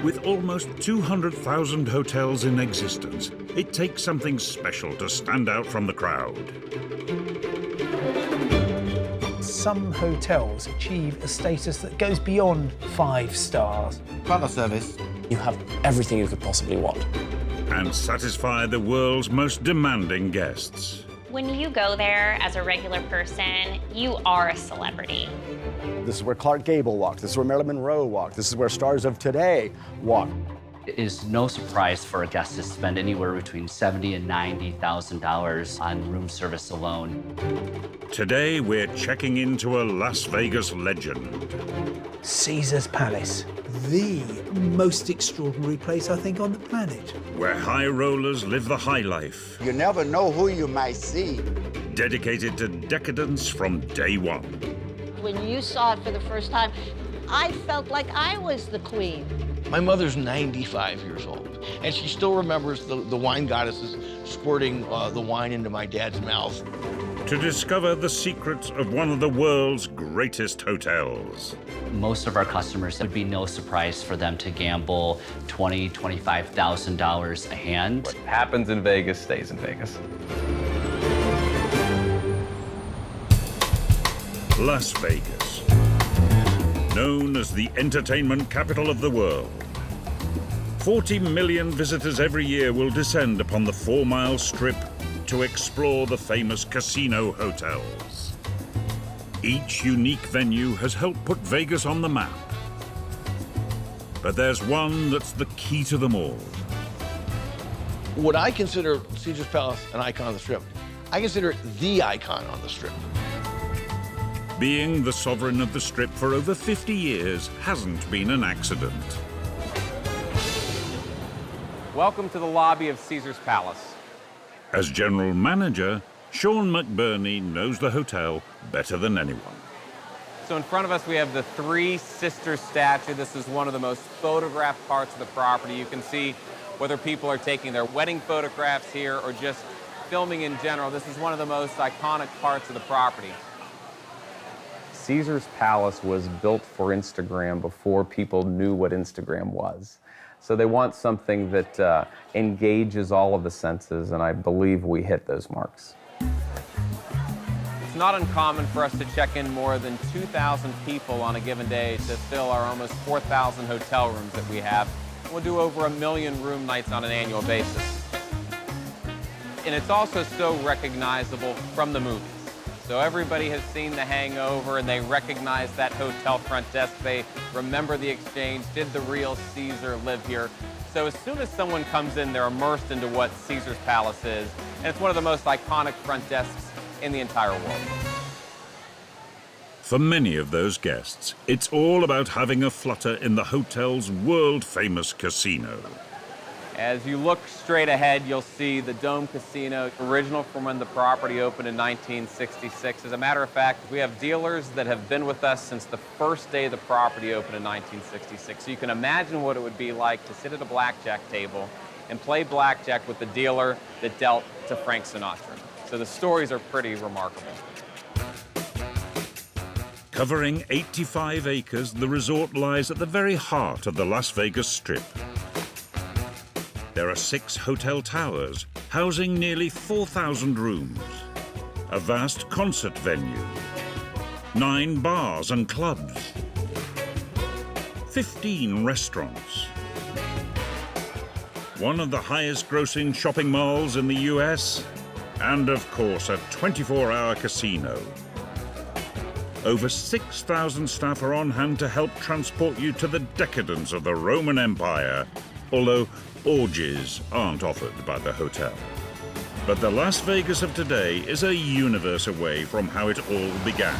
With almost 200,000 hotels in existence, it takes something special to stand out from the crowd. Some hotels achieve a status that goes beyond 5 stars. Butler service. You have everything you could possibly want. And satisfy the world's most demanding guests. When you go there as a regular person, you are a celebrity. This is where Clark Gable walked. This is where Marilyn Monroe walked. This is where stars of today walk. It is no surprise for a guest to spend anywhere between $70,000 and $90,000 on room service alone. Today, we're checking into a Las Vegas legend. Caesar's Palace, the most extraordinary place, I think, on the planet. Where high rollers live the high life. You never know who you might see. Dedicated to decadence from day one. When you saw it for the first time, I felt like I was the queen. My mother's 95 years old, and she still remembers the wine goddesses squirting the wine into my dad's mouth. To discover the secrets of one of the world's greatest hotels. Most of our customers, it would be no surprise for them to gamble $20,000, $25,000 a hand. What happens in Vegas stays in Vegas. Las Vegas, known as the entertainment capital of the world. 40 million visitors every year will descend upon the 4-mile strip to explore the famous casino hotels. Each unique venue has helped put Vegas on the map. But there's one that's the key to them all. Would I consider Caesar's Palace an icon on the Strip? I consider it the icon on the Strip. Being the sovereign of the Strip for over 50 years hasn't been an accident. Welcome to the lobby of Caesar's Palace. As general manager, Sean McBurney knows the hotel better than anyone. So in front of us we have the Three Sisters statue. This is one of the most photographed parts of the property. You can see whether people are taking their wedding photographs here or just filming in general. This is one of the most iconic parts of the property. Caesar's Palace was built for Instagram before people knew what Instagram was. So they want something that engages all of the senses, and I believe we hit those marks. It's not uncommon for us to check in more than 2,000 people on a given day to fill our almost 4,000 hotel rooms that we have. We'll do over 1 million room nights on an annual basis. And it's also so recognizable from the movies. So everybody has seen The Hangover and they recognize that hotel front desk. They remember the exchange. Did the real Caesar live here? So as soon as someone comes in, they're immersed into what Caesar's Palace is. And it's one of the most iconic front desks in the entire world. For many of those guests, it's all about having a flutter in the hotel's world-famous casino. As you look straight ahead, you'll see the Dome Casino, original from when the property opened in 1966. As a matter of fact, we have dealers that have been with us since the first day the property opened in 1966. So you can imagine what it would be like to sit at a blackjack table and play blackjack with the dealer that dealt to Frank Sinatra. So the stories are pretty remarkable. Covering 85 acres, the resort lies at the very heart of the Las Vegas Strip. There are 6 hotel towers, housing nearly 4,000 rooms, a vast concert venue, 9 bars and clubs, 15 restaurants, one of the highest grossing shopping malls in the US, and of course a 24-hour casino. Over 6,000 staff are on hand to help transport you to the decadence of the Roman Empire, although orgies aren't offered by the hotel. But the Las Vegas of today is a universe away from how it all began.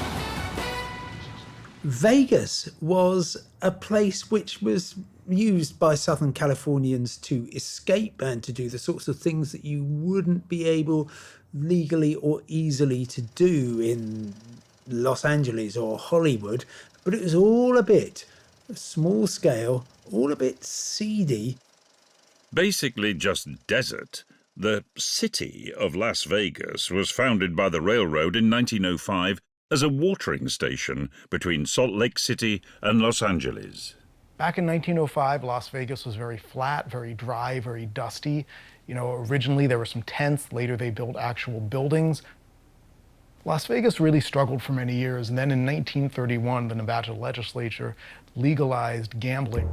Vegas was a place which was used by Southern Californians to escape and to do the sorts of things that you wouldn't be able legally or easily to do in Los Angeles or Hollywood. But it was all a bit small scale, all a bit seedy. Basically just desert, the city of Las Vegas was founded by the railroad in 1905 as a watering station between Salt Lake City and Los Angeles. Back in 1905, Las Vegas was very flat, very dry, very dusty. Originally there were some tents, later they built actual buildings. Las Vegas really struggled for many years, and then in 1931, the Nevada legislature legalized gambling.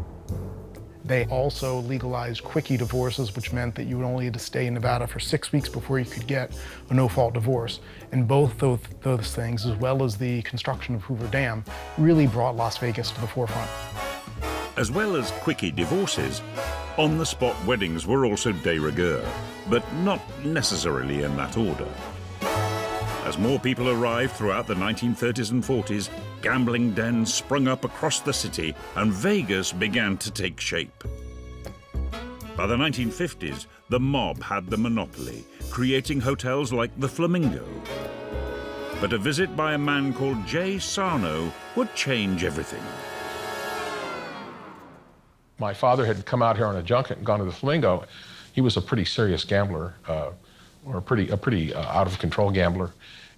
They also legalized quickie divorces, which meant that you would only have to stay in Nevada for 6 weeks before you could get a no-fault divorce. And both those things, as well as the construction of Hoover Dam, really brought Las Vegas to the forefront. As well as quickie divorces, on-the-spot weddings were also de rigueur, but not necessarily in that order. As more people arrived throughout the 1930s and 40s, gambling dens sprung up across the city and Vegas began to take shape. By the 1950s, the mob had the monopoly, creating hotels like the Flamingo. But a visit by a man called Jay Sarno would change everything. My father had come out here on a junket and gone to the Flamingo. He was a pretty serious gambler, or a pretty out-of-control gambler.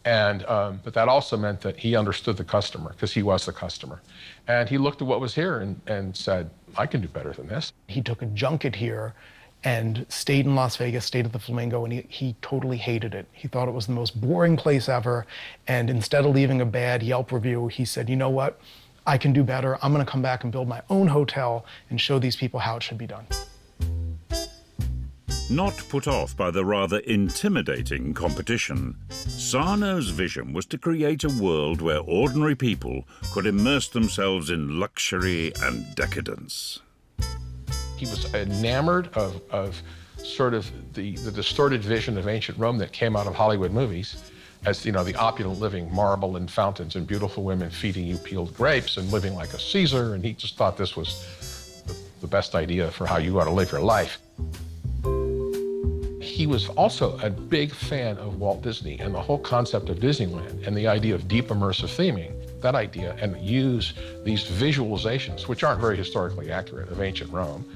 But that also meant that he understood the customer, because he was the customer. And he looked at what was here and said, I can do better than this. He took a junket here and stayed in Las Vegas, stayed at the Flamingo, and he totally hated it. He thought it was the most boring place ever. And instead of leaving a bad Yelp review, he said, you know what? I can do better. I'm going to come back and build my own hotel and show these people how it should be done. Not put off by the rather intimidating competition, Sarno's vision was to create a world where ordinary people could immerse themselves in luxury and decadence. He was enamored of sort of the distorted vision of ancient Rome that came out of Hollywood movies, as the opulent living, marble and fountains and beautiful women feeding you peeled grapes and living like a Caesar, and he just thought this was the best idea for how you ought to live your life. He was also a big fan of Walt Disney and the whole concept of Disneyland and the idea of deep immersive theming, that idea, and use these visualizations, which aren't very historically accurate, of ancient Rome.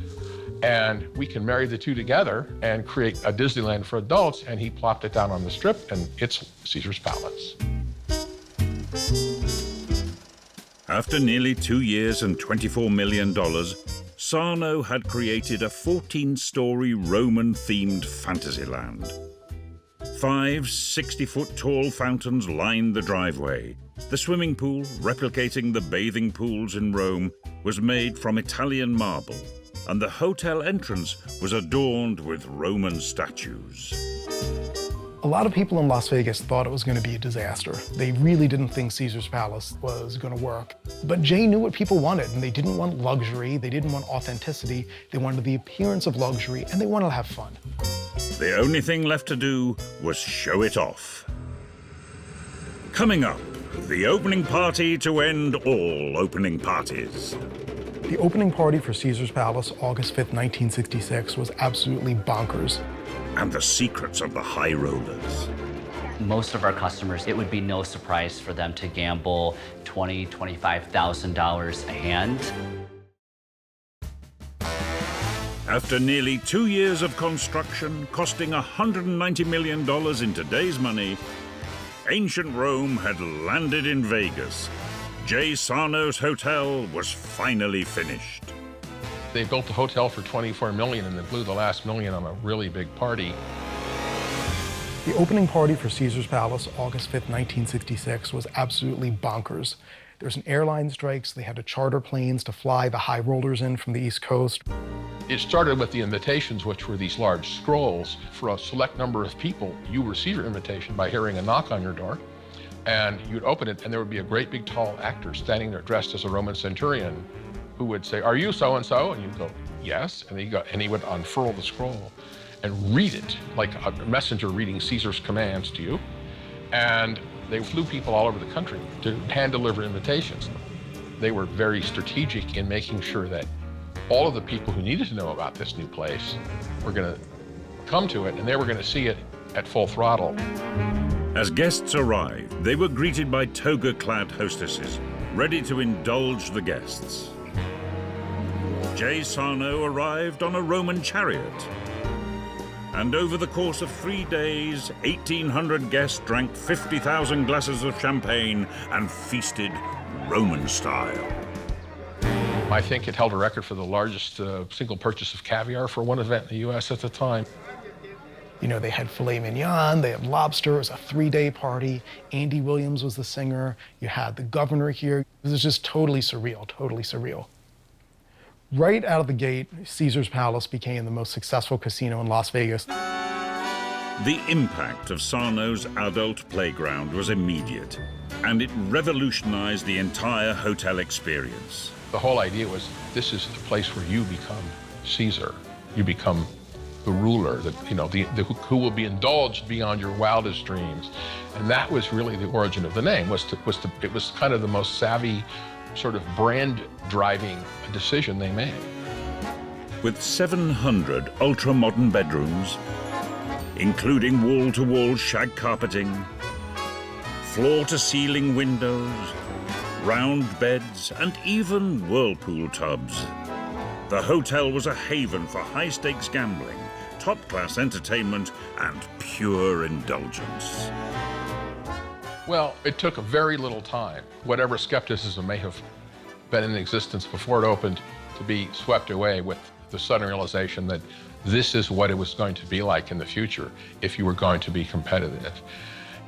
And we can marry the two together and create a Disneyland for adults, and he plopped it down on the Strip, and it's Caesar's Palace. After nearly 2 years and $24 million, Sarno had created a 14-story Roman-themed fantasyland. 5 60-foot-tall fountains lined the driveway. The swimming pool, replicating the bathing pools in Rome, was made from Italian marble, and the hotel entrance was adorned with Roman statues. A lot of people in Las Vegas thought it was going to be a disaster. They really didn't think Caesar's Palace was going to work. But Jay knew what people wanted, and they didn't want luxury, they didn't want authenticity, they wanted the appearance of luxury, and they wanted to have fun. The only thing left to do was show it off. Coming up, the opening party to end all opening parties. The opening party for Caesar's Palace, August 5th, 1966, was absolutely bonkers. And the secrets of the high rollers. Most of our customers, it would be no surprise for them to gamble $20,000, $25,000 a hand. After nearly 2 years of construction, costing $190 million in today's money, ancient Rome had landed in Vegas. Jay Sarno's hotel was finally finished. They built the hotel for $24 million and then blew the last $1 million on a really big party. The opening party for Caesar's Palace, August 5th, 1966, was absolutely bonkers. There was an airline strike, so they had to charter planes to fly the high rollers in from the East Coast. It started with the invitations, which were these large scrolls. For a select number of people, you receive your invitation by hearing a knock on your door, and you'd open it, and there would be a great big tall actor standing there dressed as a Roman centurion who would say, "Are you so-and-so?" And you'd go, "Yes." And he would unfurl the scroll and read it like a messenger reading Caesar's commands to you. And they flew people all over the country to hand-deliver invitations. They were very strategic in making sure that all of the people who needed to know about this new place were going to come to it, and they were going to see it at full throttle. As guests arrived, they were greeted by toga-clad hostesses, ready to indulge the guests. Jay Sarno arrived on a Roman chariot. And over the course of 3 days, 1,800 guests drank 50,000 glasses of champagne and feasted Roman style. I think it held a record for the largest single purchase of caviar for one event in the U.S. at the time. You know, they had filet mignon, they had lobster, it was a 3-day party. Andy Williams was the singer. You had the governor here. It was just totally surreal, totally surreal. Right out of the gate, Caesar's Palace became the most successful casino in Las Vegas. The impact of Sarno's adult playground was immediate, and it revolutionized the entire hotel experience. The whole idea was, this is the place where you become Caesar. You become the ruler, who will be indulged beyond your wildest dreams. And that was really the origin of the name. It was kind of the most savvy, sort of brand-driving decision they made. With 700 ultra-modern bedrooms, including wall-to-wall shag carpeting, floor-to-ceiling windows, round beds, and even whirlpool tubs, the hotel was a haven for high-stakes gambling, top-class entertainment, and pure indulgence. Well, it took a very little time, whatever skepticism may have been in existence before it opened, to be swept away with the sudden realization that this is what it was going to be like in the future if you were going to be competitive.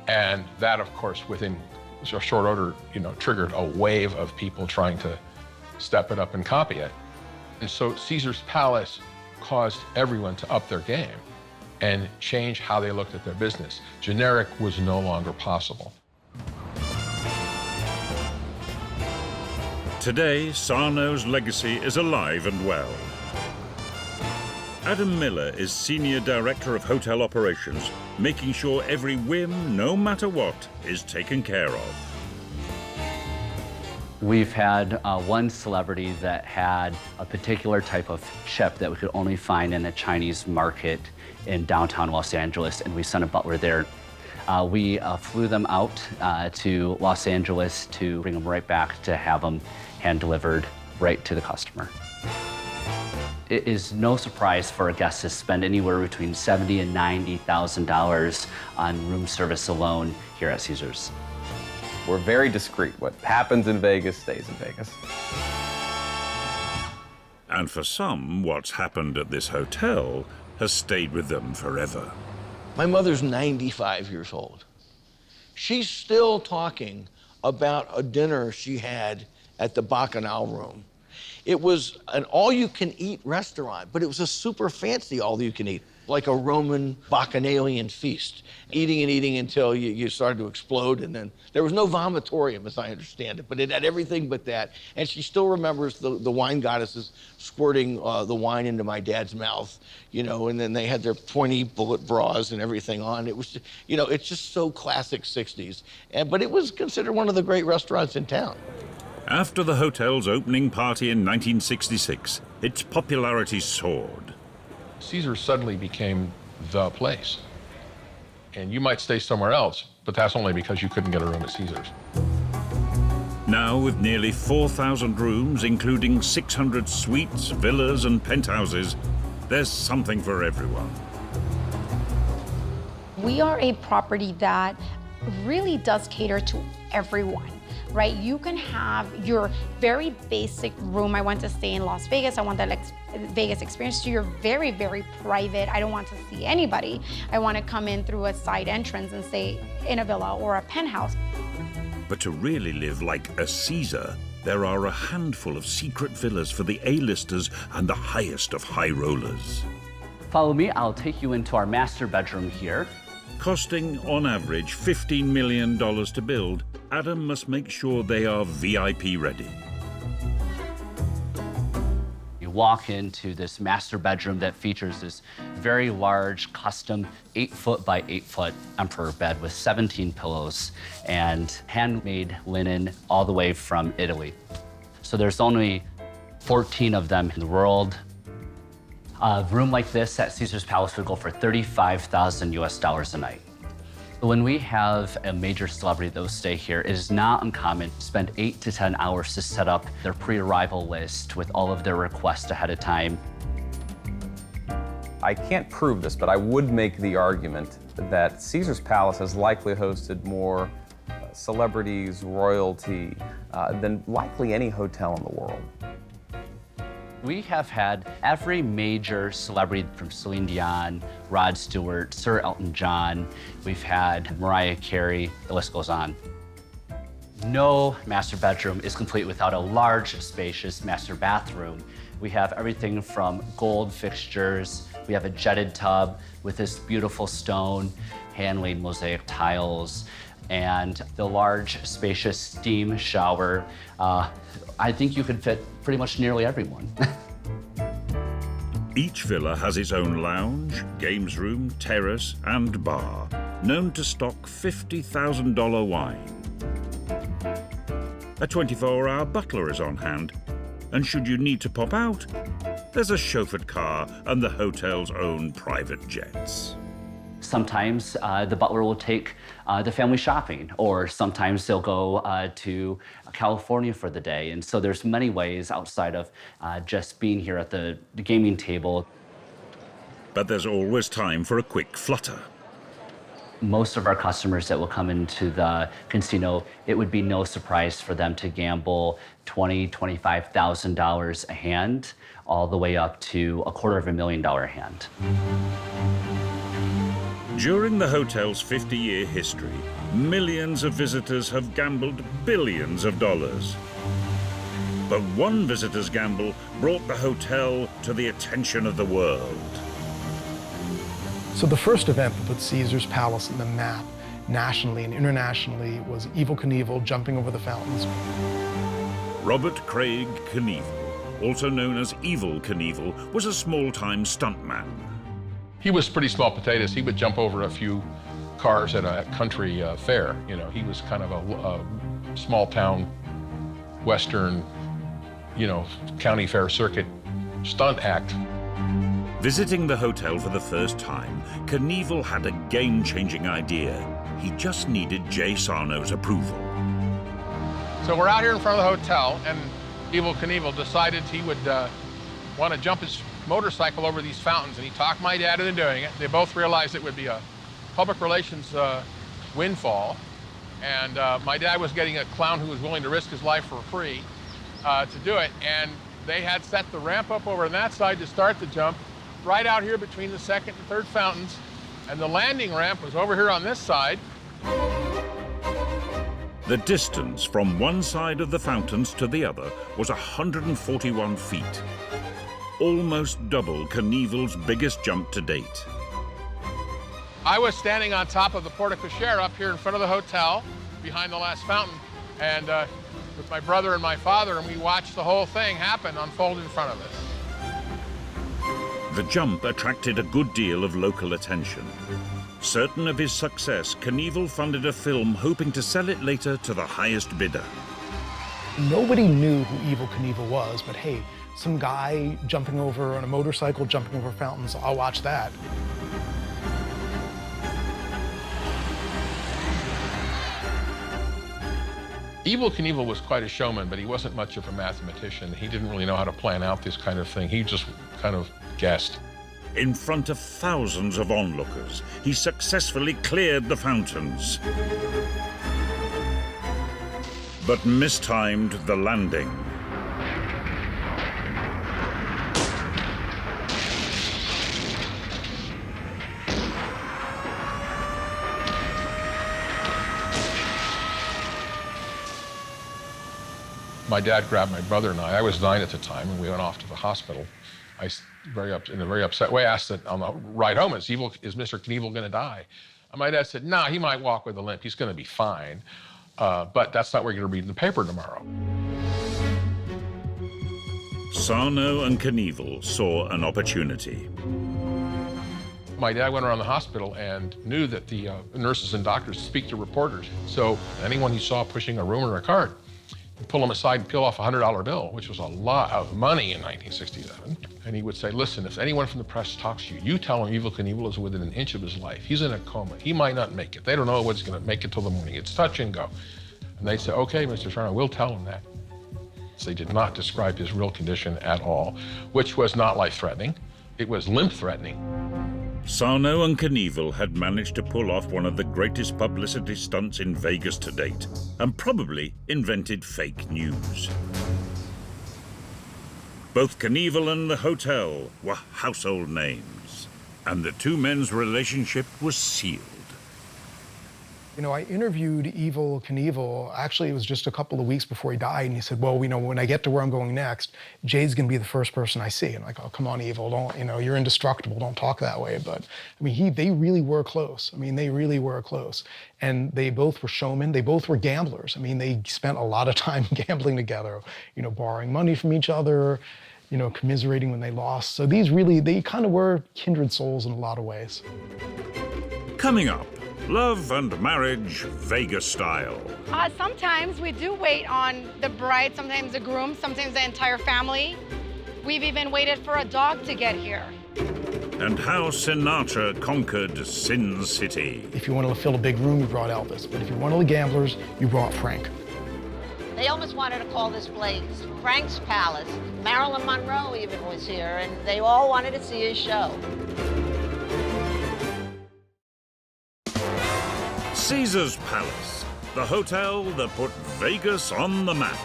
And that, of course, within a short order, triggered a wave of people trying to step it up and copy it. And so Caesar's Palace caused everyone to up their game and change how they looked at their business. Generic was no longer possible. Today, Sarno's legacy is alive and well. Adam Miller is Senior Director of Hotel Operations, making sure every whim, no matter what, is taken care of. We've had one celebrity that had a particular type of chip that we could only find in a Chinese market in downtown Los Angeles, and we sent a butler there. We flew them out to Los Angeles to bring them right back to have them hand-delivered right to the customer. It is no surprise for a guest to spend anywhere between $70,000 and $90,000 on room service alone here at Caesars. We're very discreet. What happens in Vegas stays in Vegas. And for some, what's happened at this hotel has stayed with them forever. My mother's 95 years old. She's still talking about a dinner she had at the Bacchanal Room. It was an all-you-can-eat restaurant, but it was a super fancy all-you-can-eat, like a Roman bacchanalian feast. Eating and eating until you started to explode, and then there was no vomitorium, as I understand it, but it had everything but that. And she still remembers the wine goddesses squirting the wine into my dad's mouth, and then they had their pointy bullet bras and everything on. It was, it's just so classic 60s. But it was considered one of the great restaurants in town. After the hotel's opening party in 1966, its popularity soared. Caesars suddenly became the place. And you might stay somewhere else, but that's only because you couldn't get a room at Caesars. Now, with nearly 4,000 rooms, including 600 suites, villas, and penthouses, there's something for everyone. We are a property that really does cater to everyone. Right? You can have your very basic room. I want to stay in Las Vegas. I want that Vegas experience. So you're very, very private. I don't want to see anybody. I want to come in through a side entrance and stay in a villa or a penthouse. But to really live like a Caesar, there are a handful of secret villas for the A-listers and the highest of high rollers. Follow me, I'll take you into our master bedroom here. Costing, on average, $15 million to build, Adam must make sure they are VIP ready. You walk into this master bedroom that features this very large, custom 8-foot by 8-foot emperor bed with 17 pillows and handmade linen all the way from Italy. So there's only 14 of them in the world. A room like this at Caesar's Palace would go for $35,000 US a night. When we have a major celebrity that will stay here, it is not uncommon to spend 8 to 10 hours to set up their pre-arrival list with all of their requests ahead of time. I can't prove this, but I would make the argument that Caesar's Palace has likely hosted more celebrities, royalty, than likely any hotel in the world. We have had every major celebrity from Celine Dion, Rod Stewart, Sir Elton John. We've had Mariah Carey, the list goes on. No master bedroom is complete without a large, spacious master bathroom. We have everything from gold fixtures. We have a jetted tub with this beautiful stone, hand-laid mosaic tiles, and the large, spacious steam shower. I think you could fit pretty much nearly everyone. Each villa has its own lounge, games room, terrace, and bar, known to stock $50,000 wine. A 24-hour butler is on hand, and should you need to pop out, there's a chauffeured car and the hotel's own private jets. Sometimes the butler will take the family shopping, or sometimes they'll go to California for the day. And so there's many ways outside of just being here at the gaming table. But there's always time for a quick flutter. Most of our customers that will come into the casino, it would be no surprise for them to gamble $20,000, $25,000 a hand, all the way up to $250,000 a hand. During the hotel's 50-year history, millions of visitors have gambled billions of dollars. But one visitor's gamble brought the hotel to the attention of the world. So the first event that put Caesar's Palace on the map, nationally and internationally, was Evel Knievel jumping over the fountains. Robert Craig Knievel, also known as Evel Knievel, was a small-time stuntman. He was pretty small potatoes. He would jump over a few cars at a country fair. You know, he was kind of a small-town, western, county fair circuit stunt act. Visiting the hotel for the first time, Knievel had a game-changing idea. He just needed Jay Sarno's approval. So we're out here in front of the hotel, and Evel Knievel decided he would want to jump his motorcycle over these fountains, and he talked my dad into doing it. They both realized it would be a public relations windfall, and my dad was getting a clown who was willing to risk his life for free to do it, and they had set the ramp up over on that side to start the jump, right out here between the second and third fountains, and the landing ramp was over here on this side. The distance from one side of the fountains to the other was 141 feet. Almost double Knievel's biggest jump to date. I was standing on top of the porte cochere up here in front of the hotel, behind the last fountain, and with my brother and my father, and we watched the whole thing happen, unfold in front of us. The jump attracted a good deal of local attention. Certain of his success, Knievel funded a film hoping to sell it later to the highest bidder. Nobody knew who Evel Knievel was, but hey, some guy jumping over on a motorcycle, jumping over fountains, I'll watch that. Evel Knievel was quite a showman, but he wasn't much of a mathematician. He didn't really know how to plan out this kind of thing. He just kind of guessed. In front of thousands of onlookers, he successfully cleared the fountains, but mistimed the landing. My dad grabbed my brother and I was 9 at the time, and we went off to the hospital. I, in a very upset way, asked that on the ride home, is Mr. Knievel going to die? And my dad said, nah, he might walk with a limp. He's going to be fine. But that's not what you're going to read in the paper tomorrow. Sarno and Knievel saw an opportunity. My dad went around the hospital and knew that the nurses and doctors speak to reporters. So anyone he saw pushing a room or a cart, he'd pull them aside and peel off a $100 bill, which was a lot of money in 1967. And he would say, listen, if anyone from the press talks to you, you tell them Evel Knievel is within an inch of his life. He's in a coma. He might not make it. They don't know what's going to make it till the morning. It's touch and go. And they'd say, okay, Mr. Sarno, we'll tell him that. So they did not describe his real condition at all, which was not life-threatening. It was limp-threatening. Sarno and Knievel had managed to pull off one of the greatest publicity stunts in Vegas to date, and probably invented fake news. Both Knievel and the hotel were household names, and the two men's relationship was sealed. You know, I interviewed Evel Knievel. Actually, it was just a couple of weeks before he died, and he said, well, you know, when I get to where I'm going next, Jay's gonna be the first person I see. And I'm like, oh, come on, Evel, don't, you know, you're indestructible, don't talk that way. But, I mean, they really were close. I mean, they really were close. And they both were showmen, they both were gamblers. I mean, they spent a lot of time gambling together, you know, borrowing money from each other, you know, commiserating when they lost. So they kind of were kindred souls in a lot of ways. Coming up, love and marriage, Vegas style. Sometimes we do wait on the bride, sometimes the groom, sometimes the entire family. We've even waited for a dog to get here. And how Sinatra conquered Sin City. If you wanted to fill a big room, you brought Elvis. But if you wanted the gamblers, you brought Frank. They almost wanted to call this place Frank's Palace. Marilyn Monroe even was here, and they all wanted to see his show. Caesar's Palace, the hotel that put Vegas on the map.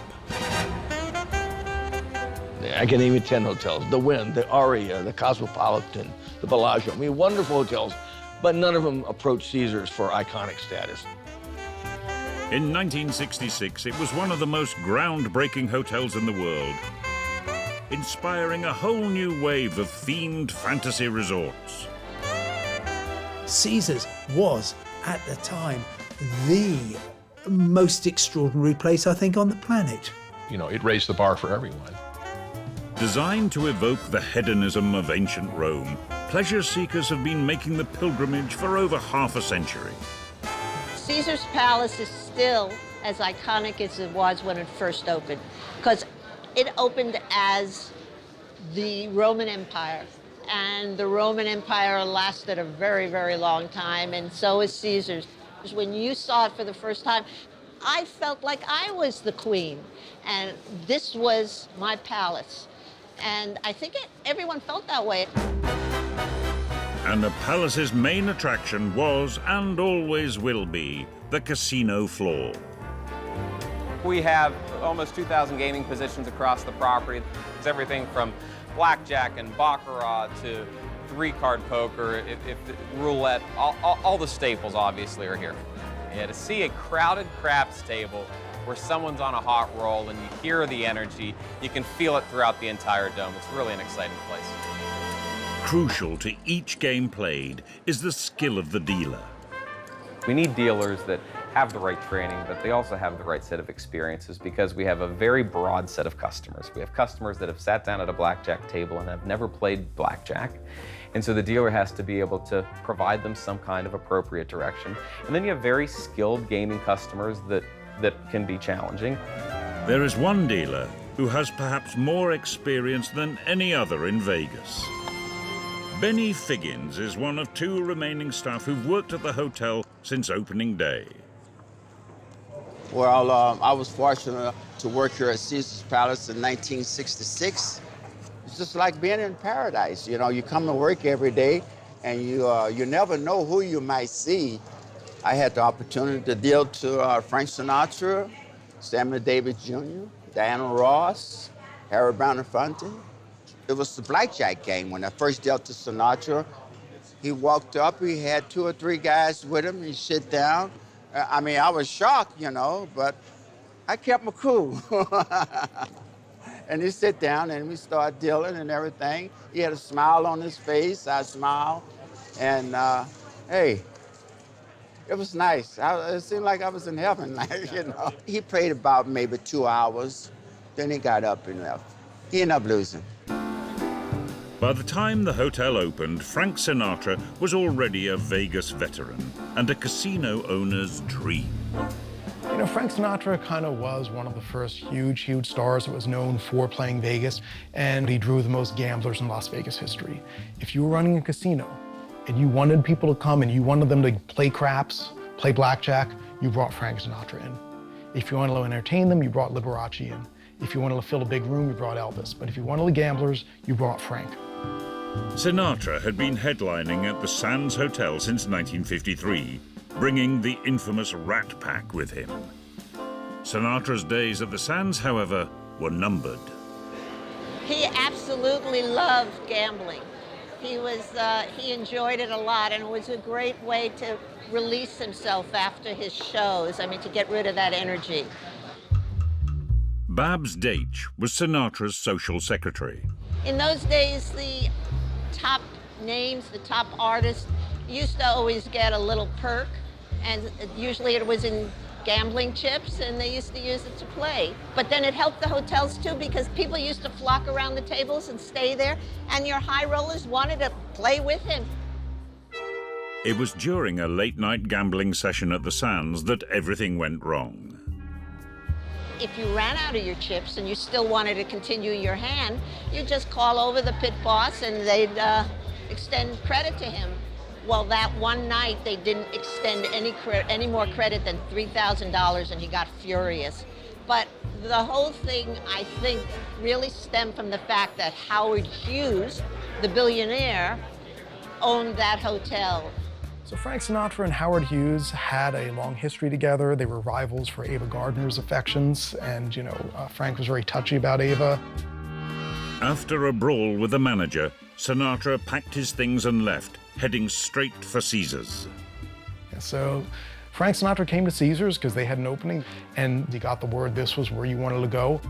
I can name you 10 hotels. The Wynn, the Aria, the Cosmopolitan, the Bellagio. I mean, wonderful hotels, but none of them approach Caesar's for iconic status. In 1966, it was one of the most groundbreaking hotels in the world, inspiring a whole new wave of themed fantasy resorts. Caesar's was, at the time, the most extraordinary place, I think, on the planet. You know, it raised the bar for everyone. Designed to evoke the hedonism of ancient Rome, pleasure seekers have been making the pilgrimage for over half a century. Caesar's Palace is still as iconic as it was when it first opened, because it opened as the Roman Empire. And the Roman Empire lasted a very, very long time, and so is Caesar's. When you saw it for the first time, I felt like I was the queen, and this was my palace. And I think everyone felt that way. And the palace's main attraction was, and always will be, the casino floor. We have almost 2,000 gaming positions across the property. It's everything from blackjack and baccarat to three-card poker, roulette, all the staples obviously are here. Yeah, to see a crowded craps table where someone's on a hot roll and you hear the energy, you can feel it throughout the entire dome. It's really an exciting place. Crucial to each game played is the skill of the dealer. We need dealers that have the right training, but they also have the right set of experiences because we have a very broad set of customers. We have customers that have sat down at a blackjack table and have never played blackjack. And so the dealer has to be able to provide them some kind of appropriate direction. And then you have very skilled gaming customers that can be challenging. There is one dealer who has perhaps more experience than any other in Vegas. Benny Figgins is one of two remaining staff who've worked at the hotel since opening day. Well, I was fortunate to work here at Caesar's Palace in 1966. It's just like being in paradise. You know, you come to work every day, and you never know who you might see. I had the opportunity to deal to Frank Sinatra, Samuel Davis Jr., Diana Ross, Harry Belafonte. It was the blackjack game when I first dealt to Sinatra. He walked up, he had 2 or 3 guys with him, he sit down. I mean, I was shocked, you know, but I kept my cool. And he sit down and we start dealing and everything. He had a smile on his face, I smiled, and hey, it was nice. It seemed like I was in heaven, like, you know. He played about maybe 2 hours, then he got up and left. He ended up losing. By the time the hotel opened, Frank Sinatra was already a Vegas veteran and a casino owner's dream. You know, Frank Sinatra kind of was one of the first huge stars that was known for playing Vegas, and he drew the most gamblers in Las Vegas history. If you were running a casino and you wanted people to come and you wanted them to play craps, play blackjack, you brought Frank Sinatra in. If you wanted to entertain them, you brought Liberace in. If you wanted to fill a big room, you brought Elvis. But if you wanted the gamblers, you brought Frank. Sinatra had been headlining at the Sands Hotel since 1953, bringing the infamous Rat Pack with him. Sinatra's days at the Sands, however, were numbered. He absolutely loved gambling. He enjoyed it a lot, and it was a great way to release himself after his shows. I mean, to get rid of that energy. Babs Daitch was Sinatra's social secretary. In those days, the top names, the top artists, used to always get a little perk, and usually it was in gambling chips, and they used to use it to play. But then it helped the hotels too, because people used to flock around the tables and stay there, and your high rollers wanted to play with him. It was during a late-night gambling session at the Sands that everything went wrong. If you ran out of your chips and you still wanted to continue your hand, you just call over the pit boss and they'd extend credit to him. Well, that one night they didn't extend any more credit than $3,000, and he got furious. But the whole thing, I think, really stemmed from the fact that Howard Hughes, the billionaire, owned that hotel. So Frank Sinatra and Howard Hughes had a long history together. They were rivals for Ava Gardner's affections, and Frank was very touchy about Ava. After a brawl with the manager, Sinatra packed his things and left, heading straight for Caesars. So Frank Sinatra came to Caesars because they had an opening, and he got the word this was where you wanted to go.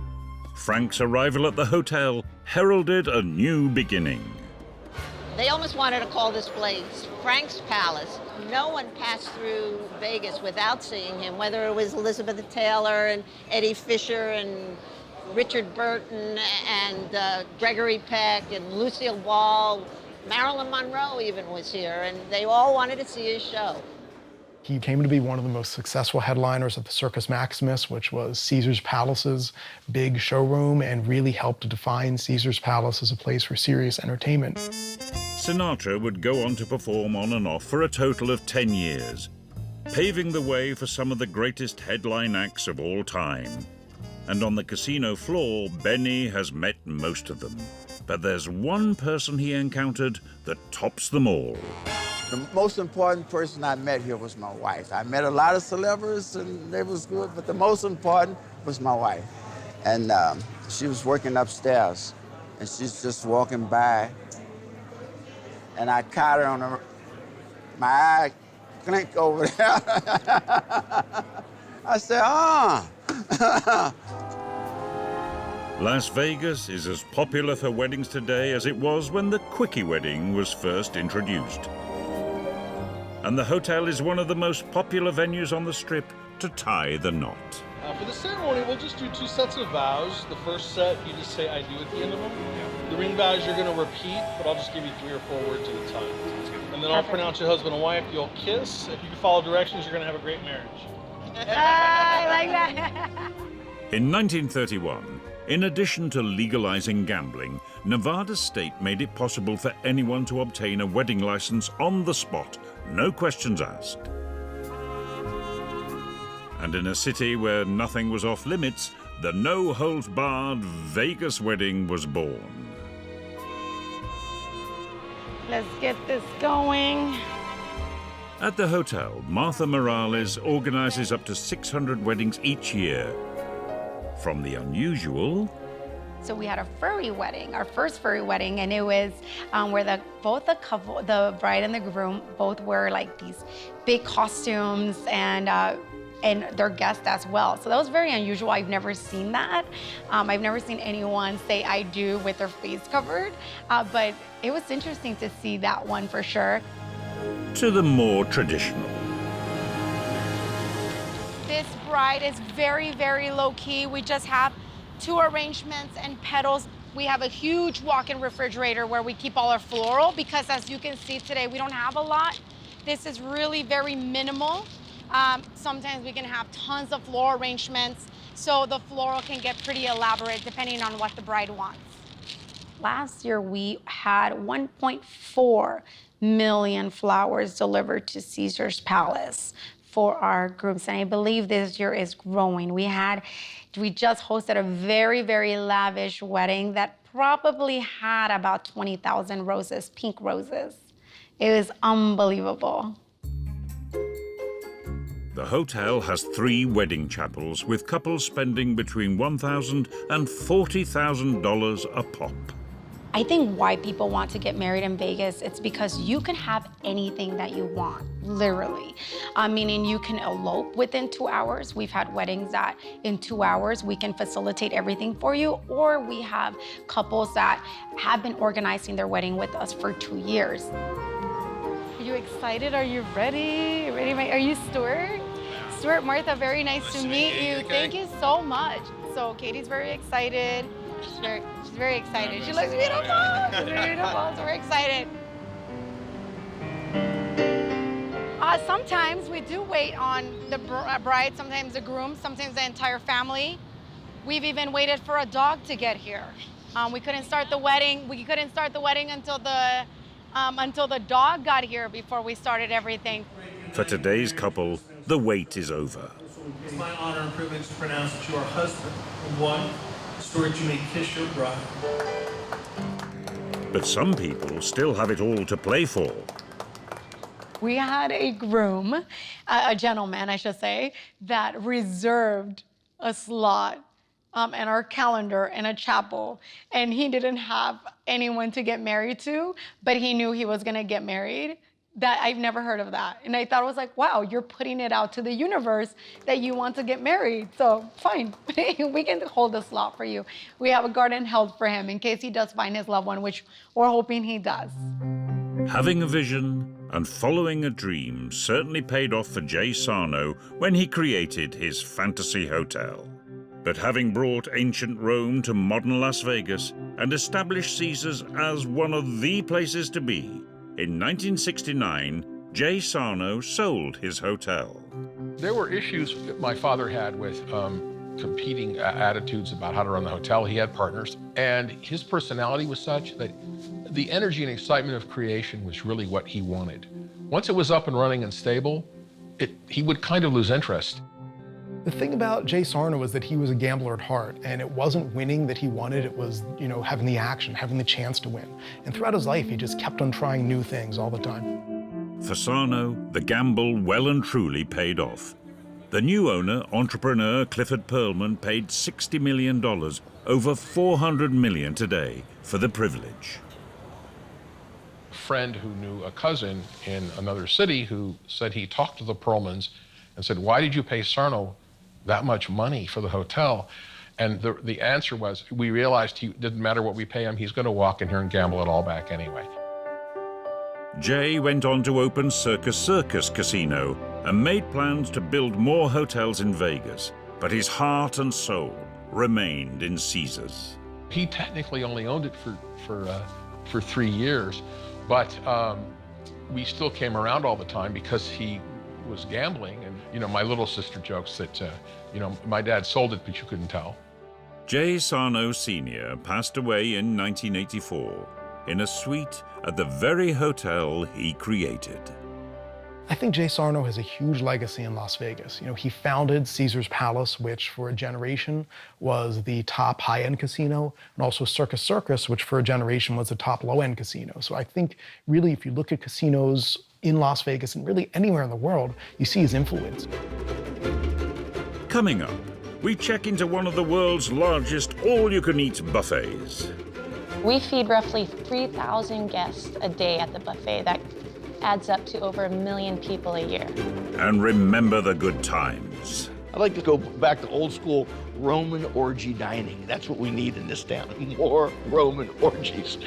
Frank's arrival at the hotel heralded a new beginning. They almost wanted to call this place Frank's Palace. No one passed through Vegas without seeing him, whether it was Elizabeth Taylor and Eddie Fisher and Richard Burton and Gregory Peck and Lucille Ball. Marilyn Monroe even was here, and they all wanted to see his show. He came to be one of the most successful headliners at the Circus Maximus, which was Caesar's Palace's big showroom, and really helped to define Caesar's Palace as a place for serious entertainment. Sinatra would go on to perform on and off for a total of 10 years, paving the way for some of the greatest headline acts of all time. And on the casino floor, Benny has met most of them. But there's one person he encountered that tops them all. The most important person I met here was my wife. I met a lot of celebrities, and they was good, but the most important was my wife. And she was working upstairs, and she's just walking by, and I caught her on my eye clinked over there. I said, oh. Las Vegas is as popular for weddings today as it was when the quickie wedding was first introduced. And the hotel is one of the most popular venues on the Strip to tie the knot. For the ceremony, we'll just do 2 sets of vows. The first set, you just say, I do at the end of them. The ring vows you're going to repeat, but I'll just give you 3 or 4 words at a time. And then I'll pronounce you husband and wife, you'll kiss. If you can follow directions, you're going to have a great marriage. I like that. In 1931, in addition to legalizing gambling, Nevada state made it possible for anyone to obtain a wedding license on the spot, no questions asked. And in a city where nothing was off limits, the no-holds-barred Vegas wedding was born. Let's get this going. At the hotel, Martha Morales organizes up to 600 weddings each year. From the unusual... So we had a furry wedding, our first furry wedding, and it was where both the couple, the bride and the groom, both wear like these big costumes and their guests as well. So that was very unusual. I've never seen that. I've never seen anyone say I do with their face covered, but it was interesting to see that one for sure. To the more traditional. This bride is very, very low-key. We just have 2 arrangements and petals. We have a huge walk-in refrigerator where we keep all our floral because, as you can see today, we don't have a lot. This is really very minimal. Sometimes we can have tons of floral arrangements, so the floral can get pretty elaborate depending on what the bride wants. Last year, we had 1.4 million flowers delivered to Caesar's Palace for our groups, and I believe this year is growing. We just hosted a very, very lavish wedding that probably had about 20,000 roses, pink roses. It was unbelievable. The hotel has 3 wedding chapels, with couples spending between $1,000 and $40,000 a pop. I think why people want to get married in Vegas, it's because you can have anything that you want, literally. Meaning you can elope within 2 hours. We've had weddings that in 2 hours, we can facilitate everything for you, or we have couples that have been organizing their wedding with us for 2 years. Are you excited? Are you ready? Are you Stuart? Stuart, Martha, very nice to meet you. Thank you so much. So Katie's very excited. She's very excited. She looks beautiful. She's beautiful. So we're excited. Sometimes we do wait on the bride, sometimes the groom, sometimes the entire family. We've even waited for a dog to get here. We couldn't start the wedding. We couldn't start the wedding until the dog got here before we started everything. For today's couple, the wait is over. It's my honor and privilege to pronounce that you are husband. One, Stuart, you may kiss your bride. But some people still have it all to play for. We had a groom, a gentleman, I should say, that reserved a slot in our calendar in a chapel, and he didn't have anyone to get married to, but he knew he was gonna get married. That I've never heard of that. And I thought it was like, wow, you're putting it out to the universe that you want to get married. So fine, we can hold a slot for you. We have a garden held for him in case he does find his loved one, which we're hoping he does. Having a vision and following a dream certainly paid off for Jay Sarno when he created his fantasy hotel. But having brought ancient Rome to modern Las Vegas and established Caesars as one of the places to be, in 1969, Jay Sarno sold his hotel. There were issues that my father had with competing attitudes about how to run the hotel. He had partners, and his personality was such that the energy and excitement of creation was really what he wanted. Once it was up and running and stable, he would kind of lose interest. The thing about Jay Sarno was that he was a gambler at heart, and it wasn't winning that he wanted, it was, having the action, having the chance to win. And throughout his life, he just kept on trying new things all the time. For Sarno, the gamble well and truly paid off. The new owner, entrepreneur Clifford Perlman, paid $60 million, over $400 million today, for the privilege. A friend who knew a cousin in another city who said he talked to the Perlmans and said, "Why did you pay Sarno that much money for the hotel?" And the answer was, we realized it didn't matter what we pay him, he's going to walk in here and gamble it all back anyway. Jay went on to open Circus Casino and made plans to build more hotels in Vegas, but his heart and soul remained in Caesars. He technically only owned it for 3 years, but we still came around all the time because he was gambling. And my little sister jokes that my dad sold it, but you couldn't tell. Jay Sarno Sr. passed away in 1984 in a suite at the very hotel he created. I think Jay Sarno has a huge legacy in Las Vegas. He founded Caesars Palace, which for a generation was the top high-end casino, and also Circus, which for a generation was the top low-end casino. So I think really if you look at casinos in Las Vegas and really anywhere in the world, you see his influence. Coming up, we check into one of the world's largest all-you-can-eat buffets. We feed roughly 3,000 guests a day at the buffet. That adds up to over 1 million people a year. And remember the good times. I'd like to go back to old school Roman orgy dining. That's what we need in this town, more Roman orgies.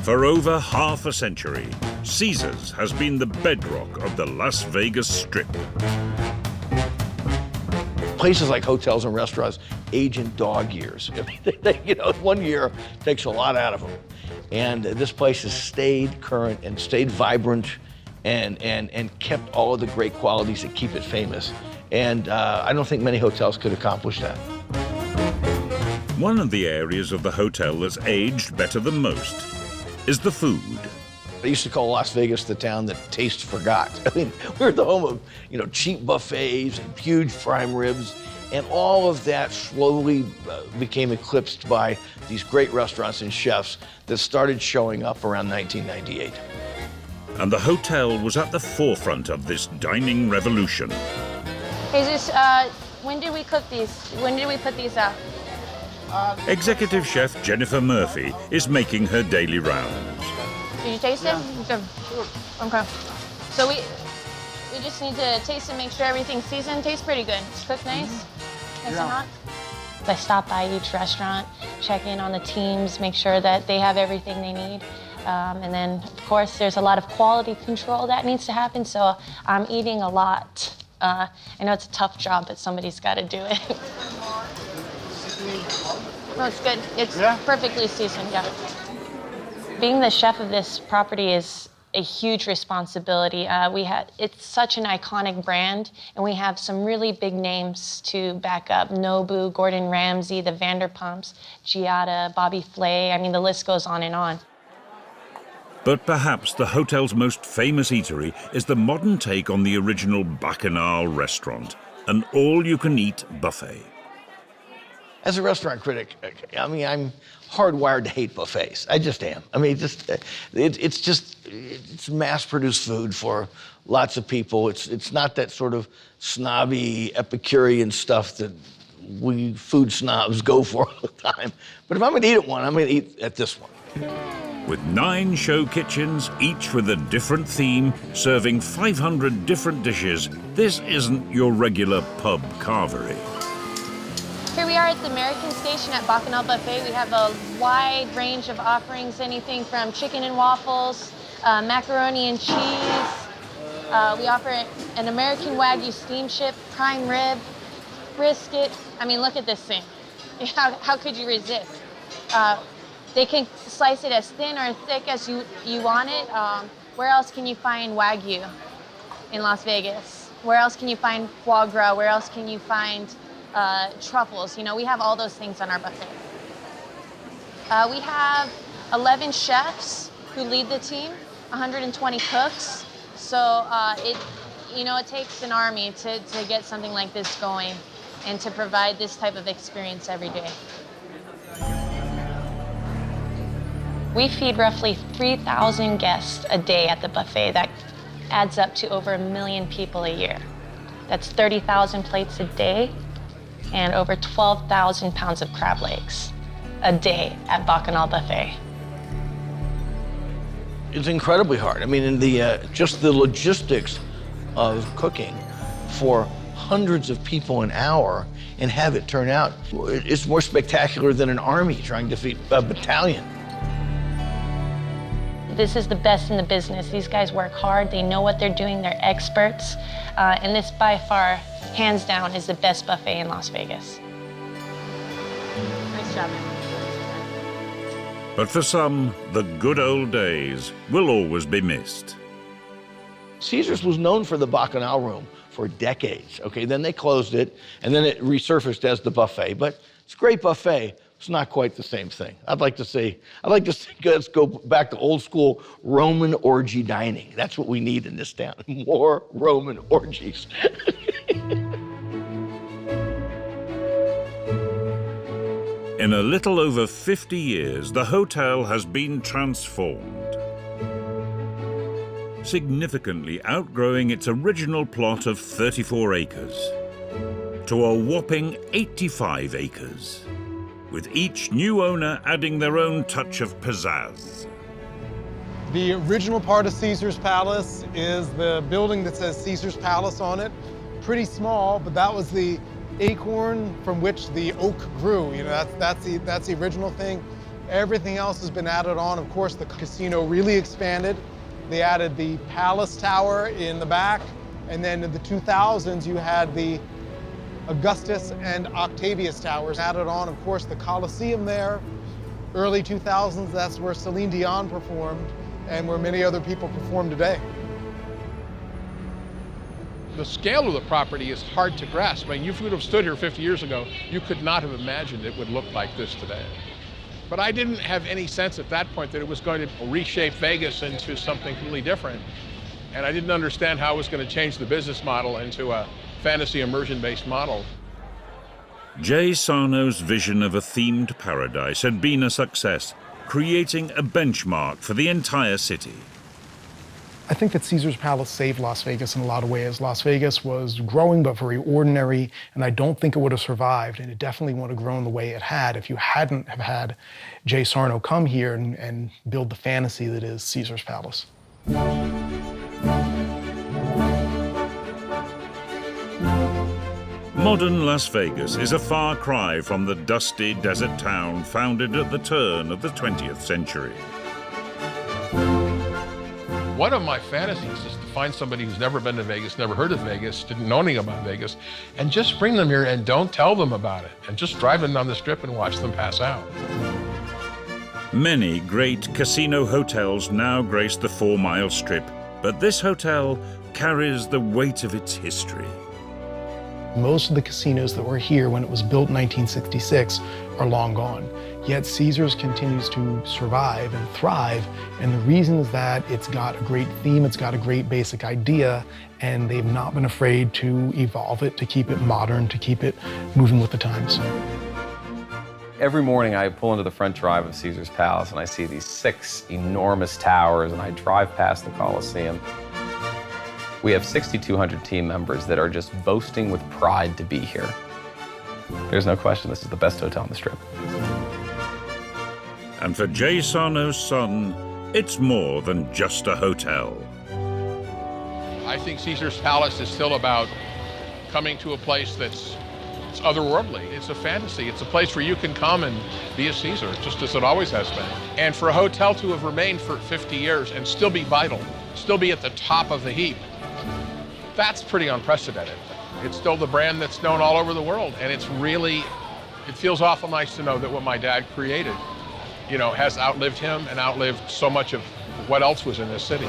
For over half a century, Caesars has been the bedrock of the Las Vegas Strip. Places like hotels and restaurants age in dog years. 1 year takes a lot out of them. And this place has stayed current and stayed vibrant and kept all of the great qualities that keep it famous. And I don't think many hotels could accomplish that. One of the areas of the hotel that's aged better than most is the food. I used to call Las Vegas the town that taste forgot. I mean, we're the home of, cheap buffets and huge prime ribs And all of that slowly became eclipsed by these great restaurants and chefs that started showing up around 1998. And the hotel was at the forefront of this dining revolution. Jesus, when did we cook these? When did we put these out? Executive chef Jennifer Murphy is making her daily rounds. Did you taste it? Good. Okay. So we just need to taste and make sure everything's seasoned. Tastes pretty good. It's cooked nice. Nice and hot. I stop by each restaurant, check in on the teams, make sure that they have everything they need. And then, of course, there's a lot of quality control that needs to happen, so I'm eating a lot. I know it's a tough job, but somebody's got to do it. No, it's good. It's perfectly seasoned, yeah. Being the chef of this property is a huge responsibility. It's such an iconic brand, and we have some really big names to back up. Nobu, Gordon Ramsay, the Vanderpumps, Giada, Bobby Flay. I mean, the list goes on and on. But perhaps the hotel's most famous eatery is the modern take on the original Bacchanal restaurant, an all-you-can-eat buffet. As a restaurant critic, I mean, I'm hardwired to hate buffets. I just am. I mean, it's mass-produced food for lots of people. It's not that sort of snobby Epicurean stuff that we food snobs go for all the time. But if I'm gonna eat at one, I'm gonna eat at this one. With 9 show kitchens, each with a different theme, serving 500 different dishes, this isn't your regular pub carvery. Here we are at the American Station at Bacchanal Buffet. We have a wide range of offerings, anything from chicken and waffles, macaroni and cheese. We offer an American Wagyu steamship, prime rib, brisket. I mean, look at this thing. How could you resist? They can slice it as thin or thick as you want it. Where else can you find Wagyu in Las Vegas? Where else can you find foie gras? Where else can you find truffles? You know, we have all those things on our buffet. We have 11 chefs who lead the team, 120 cooks. So it takes an army to get something like this going and to provide this type of experience every day. We feed roughly 3,000 guests a day at the buffet. That adds up to over 1 million people a year. That's 30,000 plates a day and over 12,000 pounds of crab legs a day at Bacchanal Buffet. It's incredibly hard. I mean, in just the logistics of cooking for hundreds of people an hour and have it turn out, it's more spectacular than an army trying to feed a battalion. This is the best in the business. These guys work hard, they know what they're doing, they're experts. And this by far, hands down, is the best buffet in Las Vegas. Nice job, man. But for some, the good old days will always be missed. Caesars was known for the Bacchanal room for decades, okay? Then they closed it, and then it resurfaced as the buffet. But it's a great buffet. It's not quite the same thing. I'd like to say, let's go back to old school Roman orgy dining. That's what we need in this town, more Roman orgies. In a little over 50 years, the hotel has been transformed, significantly outgrowing its original plot of 34 acres to a whopping 85 acres. With each new owner adding their own touch of pizzazz. The original part of Caesar's Palace is the building that says Caesar's Palace on it. Pretty small, but that was the acorn from which the oak grew. You know, that's the original thing. Everything else has been added on. Of course, the casino really expanded. They added the Palace Tower in the back, and then in the 2000s, you had the Augustus and Octavius Towers added on, of course, the Colosseum there. Early 2000s, that's where Celine Dion performed and where many other people perform today. The scale of the property is hard to grasp. I mean, if you would have stood here 50 years ago, you could not have imagined it would look like this today. But I didn't have any sense at that point that it was going to reshape Vegas into something completely different. And I didn't understand how it was going to change the business model into a fantasy immersion-based model. Jay Sarno's vision of a themed paradise had been a success, creating a benchmark for the entire city. I think that Caesar's Palace saved Las Vegas in a lot of ways. Las Vegas was growing but very ordinary, and I don't think it would have survived, and it definitely wouldn't have grown the way it had if you hadn't have had Jay Sarno come here and build the fantasy that is Caesar's Palace. Modern Las Vegas is a far cry from the dusty desert town founded at the turn of the 20th century. One of my fantasies is to find somebody who's never been to Vegas, never heard of Vegas, didn't know anything about Vegas, and just bring them here and don't tell them about it, and just drive them down the strip and watch them pass out. Many great casino hotels now grace the 4-mile strip, but this hotel carries the weight of its history. Most of the casinos that were here when it was built in 1966 are long gone. Yet Caesars continues to survive and thrive, and the reason is that it's got a great theme, it's got a great basic idea, and they've not been afraid to evolve it, to keep it modern, to keep it moving with the times. Every morning I pull into the front drive of Caesar's Palace and I see these 6 enormous towers, and I drive past the Colosseum. We have 6,200 team members that are just boasting with pride to be here. There's no question this is the best hotel on the Strip. And for Jay Sarno's son, it's more than just a hotel. I think Caesar's Palace is still about coming to a place that's otherworldly. It's a fantasy. It's a place where you can come and be a Caesar, just as it always has been. And for a hotel to have remained for 50 years and still be vital, still be at the top of the heap, that's pretty unprecedented. It's still the brand that's known all over the world, and it feels awful nice to know that what my dad created, has outlived him and outlived so much of what else was in this city.